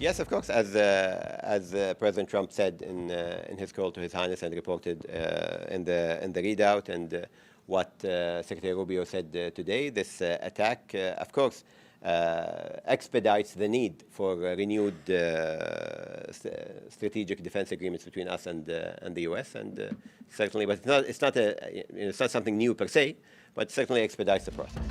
Yes, of course. As President Trump said in his call to His Highness and reported in the readout, and what Secretary Rubio said today, this attack, of course, expedites the need for renewed strategic defense agreements between us and the U.S. And certainly, but it's not something new per se, but certainly expedites the process.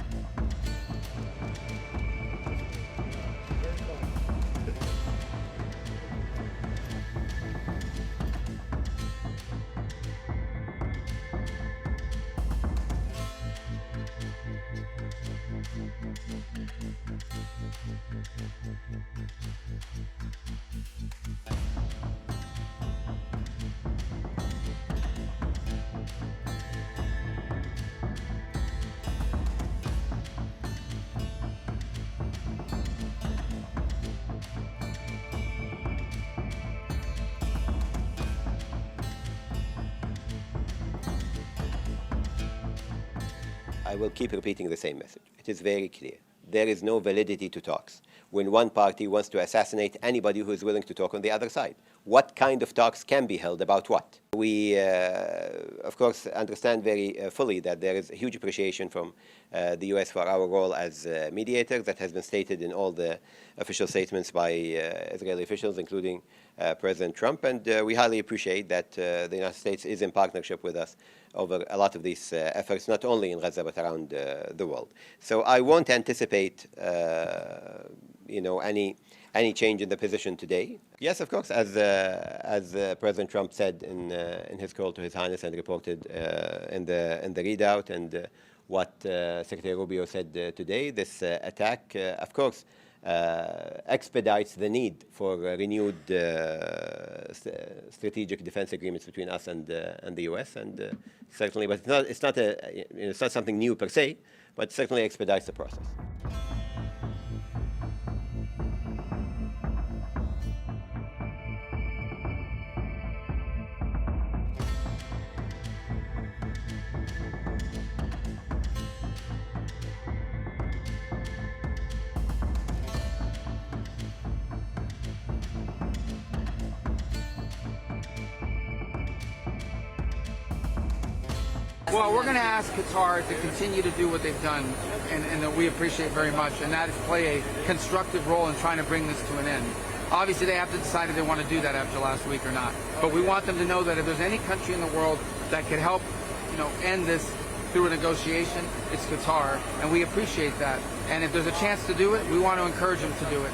I will keep repeating the same message. It is very clear. There is no validity to talks when one party wants to assassinate anybody who is willing to talk on the other side. What kind of talks can be held about what? We, of course, understand very fully that there is a huge appreciation from the U.S. for our role as mediators that has been stated in all the official statements by Israeli officials, including President Trump. And we highly appreciate that the United States is in partnership with us over a lot of these efforts, not only in Gaza, but around the world. So I won't anticipate any change in the position today. Yes, of course, as President Trump said in his call to His Highness and reported in the readout, and what Secretary Rubio said today, this attack, of course, expedites the need for renewed strategic defense agreements between us and the U.S. And certainly, but it's not something new per se, but certainly expedites the process. Well, we're going to ask Qatar to continue to do what they've done, and that we appreciate very much, and that is play a constructive role in trying to bring this to an end. Obviously, they have to decide if they want to do that after last week or not. But we want them to know that if there's any country in the world that could help, end this through a negotiation, it's Qatar, and we appreciate that. And if there's a chance to do it, we want to encourage them to do it.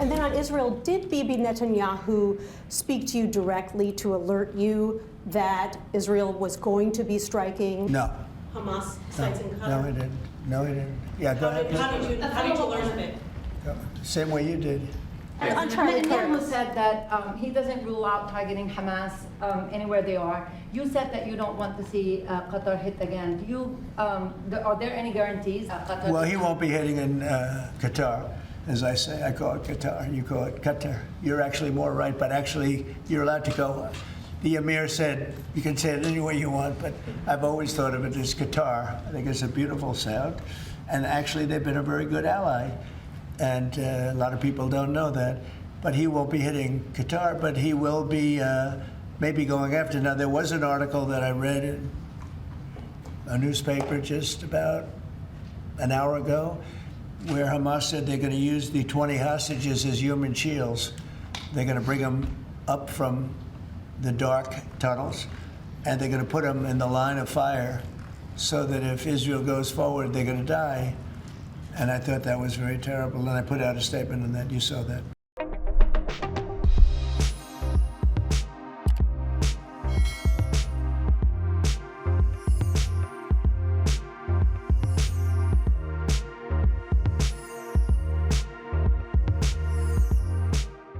And then on Israel, did Bibi Netanyahu speak to you directly to alert you that Israel was going to be striking Hamas sites in Qatar? No, he didn't. No, he didn't. Yeah, go ahead. How did you learn of it? Same way you did. Netanyahu said that he doesn't rule out targeting Hamas anywhere they are. You said that you don't want to see Qatar hit again. Do you? Are there any guarantees? Well, he won't be hitting in Qatar. As I say, I call it Qatar, you call it Qatar. You're actually more right, but actually you're allowed to go. The Emir said, you can say it any way you want, but I've always thought of it as Qatar. I think it's a beautiful sound. And actually they've been a very good ally. And a lot of people don't know that. But he won't be hitting Qatar, but he will be maybe going after. Now, there was an article that I read in a newspaper just about an hour ago where Hamas said they're going to use the 20 hostages as human shields. They're going to bring them up from the dark tunnels, and they're going to put them in the line of fire so that if Israel goes forward, they're going to die. And I thought that was very terrible, and I put out a statement on that. You saw that.